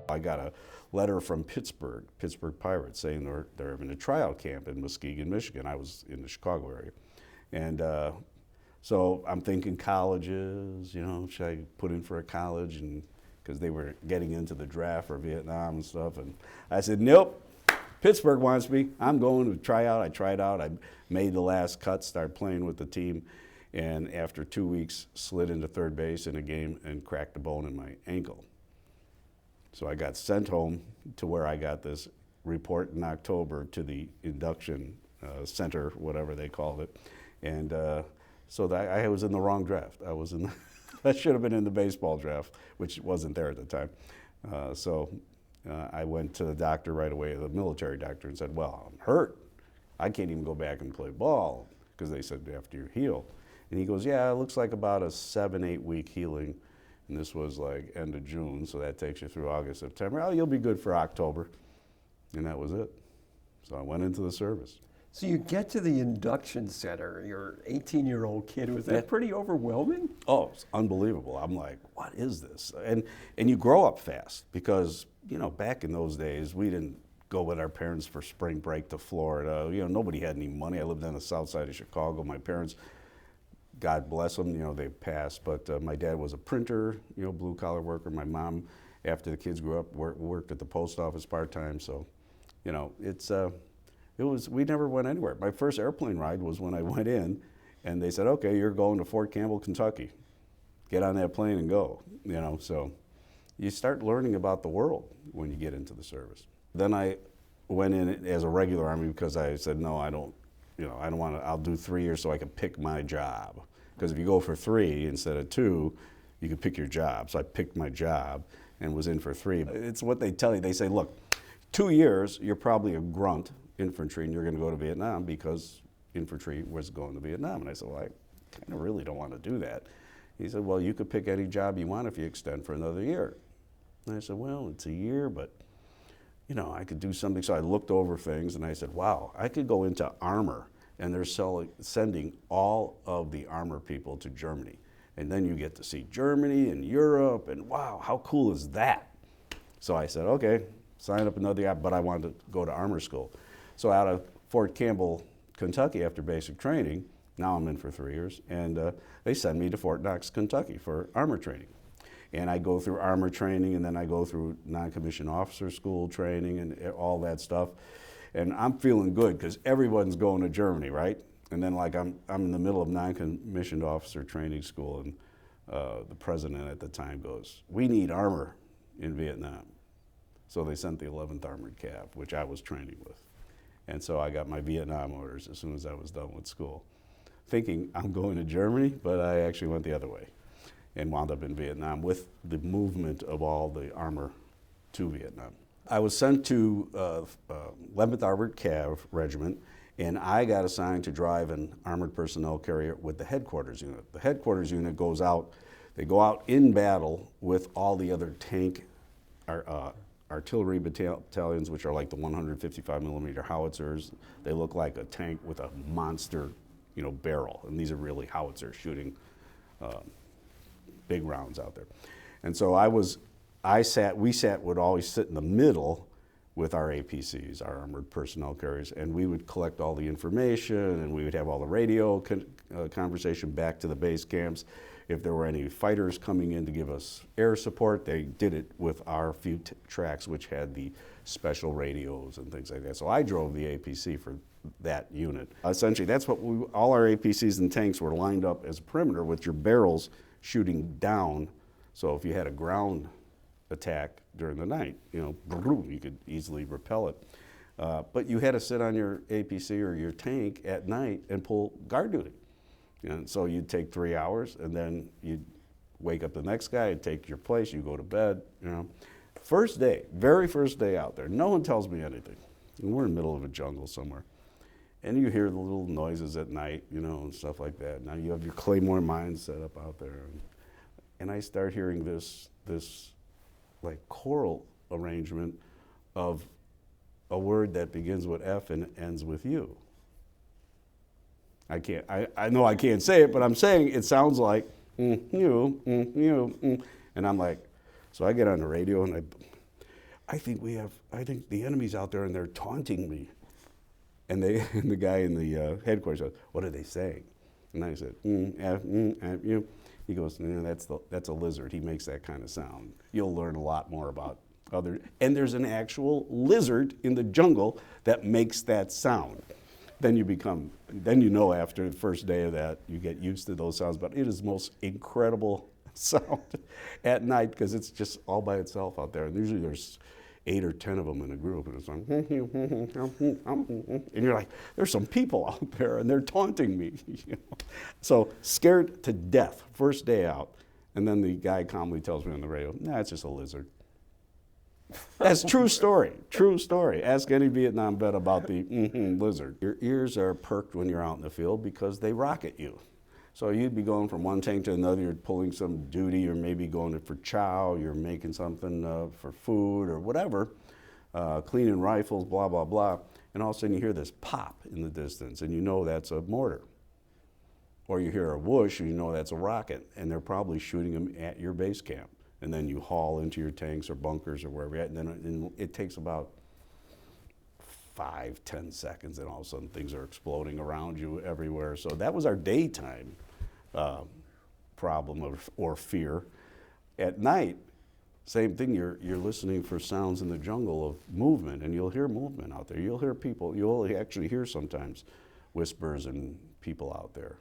I got a letter from Pittsburgh Pirates, saying they're having a tryout camp in Muskegon, Michigan. I was in the Chicago area. And so I'm thinking colleges, should I put in for a college? And because they were getting into the draft for Vietnam and stuff. And I said, nope, Pittsburgh wants me. I'm going to try out. I tried out. I made the last cut, started playing with the team. And after 2 weeks, slid into third base in a game and cracked a bone in my ankle. So I got sent home to where I got this report in October to the induction center, whatever they called it. And so that I was in the wrong draft. I should have been in the baseball draft, which wasn't there at the time. So I went to the doctor right away, the military doctor, and said, well, I'm hurt. I can't even go back and play ball, because they said after you heal. And he goes, yeah, it looks like about a 7-8 week healing. And this was like end of June, so that takes you through August, September. Oh, you'll be good for October. And that was it. So I went into the service. So you get to the induction center, you're an 18-year-old kid. Was that pretty overwhelming? Oh, it's unbelievable. I'm like, what is this? And you grow up fast because, back in those days, we didn't go with our parents for spring break to Florida. Nobody had any money. I lived on the south side of Chicago. My parents, God bless them, they passed. But my dad was a printer, blue-collar worker. My mom, after the kids grew up, worked at the post office part-time. So, we never went anywhere. My first airplane ride was when I went in, and they said, okay, you're going to Fort Campbell, Kentucky. Get on that plane and go, So you start learning about the world when you get into the service. Then I went in as a regular Army because I said, no, I don't want to, I'll do 3 years so I can pick my job. Because if you go for 3 instead of 2, you can pick your job. So I picked my job and was in for 3. It's what they tell you. They say, look, 2 years, you're probably a grunt infantry and you're going to go to Vietnam because infantry was going to Vietnam. And I said, well, I kind of really don't want to do that. He said, well, you could pick any job you want if you extend for another year. And I said, well, it's a year, but I could do something. So I looked over things and I said, wow, I could go into armor, and they're sending all of the armor people to Germany. And then you get to see Germany and Europe, and wow, how cool is that? So I said, okay, sign up another year, but I wanted to go to armor school. So out of Fort Campbell, Kentucky, after basic training, now I'm in for 3 years, and they send me to Fort Knox, Kentucky for armor training. And I go through armor training, and then I go through non-commissioned officer school training and all that stuff. And I'm feeling good because everyone's going to Germany, right? And then I'm in the middle of non-commissioned officer training school, and the president at the time goes, we need armor in Vietnam. So they sent the 11th Armored Cav, which I was training with. And so I got my Vietnam orders as soon as I was done with school, thinking I'm going to Germany, but I actually went the other way and wound up in Vietnam with the movement of all the armor to Vietnam. I was sent to 11th Armored Cav Regiment, and I got assigned to drive an armored personnel carrier with the headquarters unit. The headquarters unit goes out, they go out in battle with all the other tank artillery battalions, which are like the 155 millimeter howitzers. They look like a tank with a monster, barrel, and these are really howitzers shooting big rounds out there. And so we would always sit in the middle with our APCs, our armored personnel carriers, and we would collect all the information, and we would have all the radio conversation back to the base camps. If there were any fighters coming in to give us air support, they did it with our few tracks, which had the special radios and things like that. So I drove the APC for that unit. Essentially, that's what all our APCs and tanks were lined up as a perimeter with your barrels shooting down. So if you had a ground attack during the night, you could easily repel it. But you had to sit on your APC or your tank at night and pull guard duty. And so you'd take 3 hours, and then you'd wake up the next guy and take your place, you go to bed, First day, very first day out there, no one tells me anything. And we're in the middle of a jungle somewhere. And you hear the little noises at night, and stuff like that. Now you have your Claymore mines set up out there. And I start hearing this like choral arrangement of a word that begins with F and ends with U. I know I can't say it, but I'm saying it sounds like you. And I'm like, so I get on the radio and I think the enemy's out there and they're taunting me. And and the guy in the headquarters goes, what are they saying? And I said, you. He goes, no, that's a lizard. He makes that kind of sound. You'll learn a lot more about and there's an actual lizard in the jungle that makes that sound. Then you know after the first day of that, you get used to those sounds. But it is the most incredible sound at night because it's just all by itself out there. And usually there's 8 or 10 of them in a group, and it's like, and you're like, there's some people out there, and they're taunting me. You know? So scared to death, first day out, and then the guy calmly tells me on the radio, nah, it's just a lizard. That's true story, true story. Ask any Vietnam vet about the lizard. Your ears are perked when you're out in the field because they rocket you. So you'd be going from one tank to another, you're pulling some duty, or maybe going for chow, you're making something for food or whatever, cleaning rifles, blah, blah, blah. And all of a sudden you hear this pop in the distance, and you know that's a mortar. Or you hear a whoosh, and you know that's a rocket, and they're probably shooting them at your base camp. And then you haul into your tanks or bunkers or wherever you're at, and then it takes about 5-10 seconds, and all of a sudden things are exploding around you everywhere. So that was our daytime problem or fear. At night, same thing, you're listening for sounds in the jungle of movement, and you'll hear movement out there. You'll hear people, you'll actually hear sometimes whispers and people out there.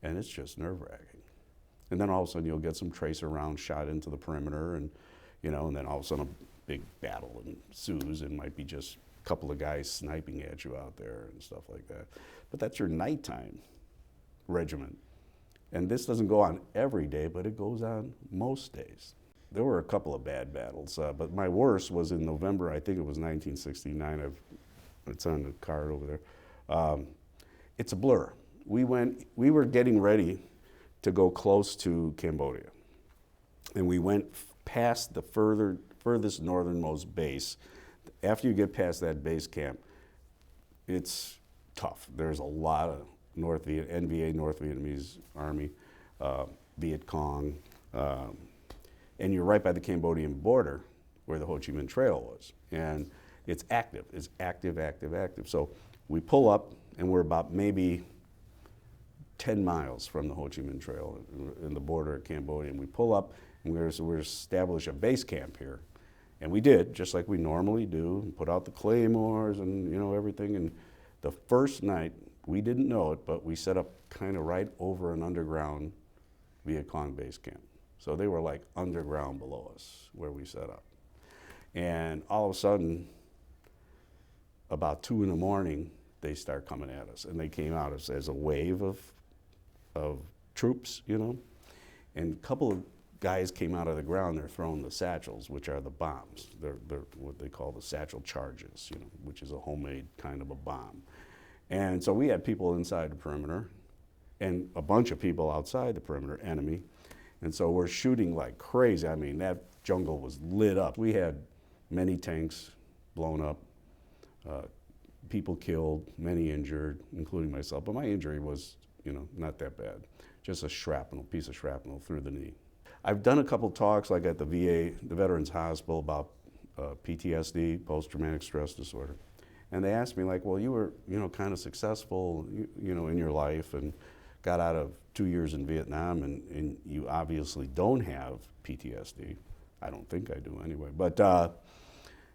And it's just nerve-wracking. And then all of a sudden you'll get some tracer rounds shot into the perimeter, and then all of a sudden a big battle ensues, and might be just a couple of guys sniping at you out there and stuff like that. But that's your nighttime regimen. And this doesn't go on every day, but it goes on most days. There were a couple of bad battles, but my worst was in November, I think it was 1969. It's on the card over there. It's a blur. We were getting ready to go close to Cambodia. And we went past the furthest northernmost base. After you get past that base camp, it's tough. There's a lot of NVA, North Vietnamese Army, Viet Cong, and you're right by the Cambodian border where the Ho Chi Minh Trail was. And it's active, active. So we pull up, and we're about maybe 10 miles from the Ho Chi Minh Trail in the border of Cambodia. And we pull up, and we're establish a base camp here. And we did, just like we normally do, and put out the claymores and everything. And the first night, we didn't know it, but we set up kind of right over an underground Viet Cong base camp. So they were like underground below us where we set up. And all of a sudden, about 2 in the morning, they start coming at us. And they came out as a wave of troops, And a couple of guys came out of the ground. They're throwing the satchels, which are the bombs. They're what they call the satchel charges, which is a homemade kind of a bomb. And so we had people inside the perimeter and a bunch of people outside the perimeter, enemy. And so we're shooting like crazy. I mean, that jungle was lit up. We had many tanks blown up, people killed, many injured, including myself. But my injury was, not that bad. Just a piece of shrapnel through the knee. I've done a couple talks, like at the VA, the Veterans Hospital, about PTSD, post-traumatic stress disorder. And they asked me, like, well, you were, kind of successful, in your life, and got out of 2 years in Vietnam, and you obviously don't have PTSD. I don't think I do anyway. But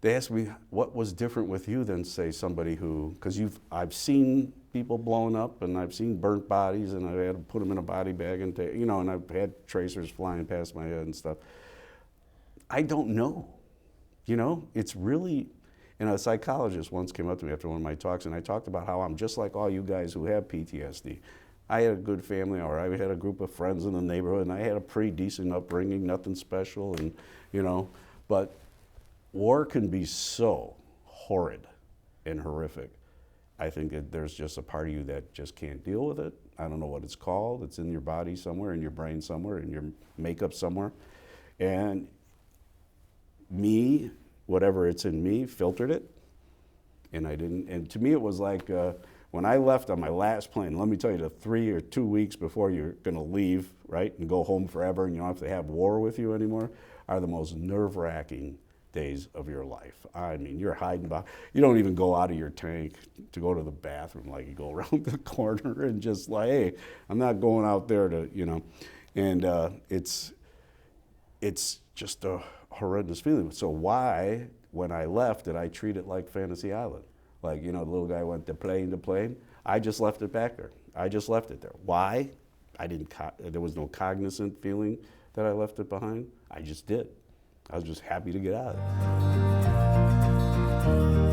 they asked me, what was different with you than, say, somebody who, because I've seen people blown up, and I've seen burnt bodies, and I had to put them in a body bag, and and I've had tracers flying past my head and stuff. I don't know. It's really, a psychologist once came up to me after one of my talks, and I talked about how I'm just like all you guys who have PTSD. I had a good family, or I had a group of friends in the neighborhood, and I had a pretty decent upbringing, nothing special, and but war can be so horrid and horrific. I think that there's just a part of you that just can't deal with it. I don't know what it's called. It's in your body somewhere, in your brain somewhere, in your makeup somewhere. And me, whatever it's in me, filtered it. And I didn't, and to me it was like, when I left on my last plane, let me tell you, the 3 or 2 weeks before you're gonna leave, right, and go home forever, and you don't have to have war with you anymore, are the most nerve-wracking days of your life. I mean, you're hiding behind, you don't even go out of your tank to go to the bathroom. Like, you go around the corner and just like, hey, I'm not going out there to, you know, and it's just a horrendous feeling. So why, when I left, did I treat it like Fantasy Island? Like, you know, the little guy went to plane. I just left it back there. I just left it there. Why? There was no cognizant feeling that I left it behind. I just did. I was just happy to get out of it.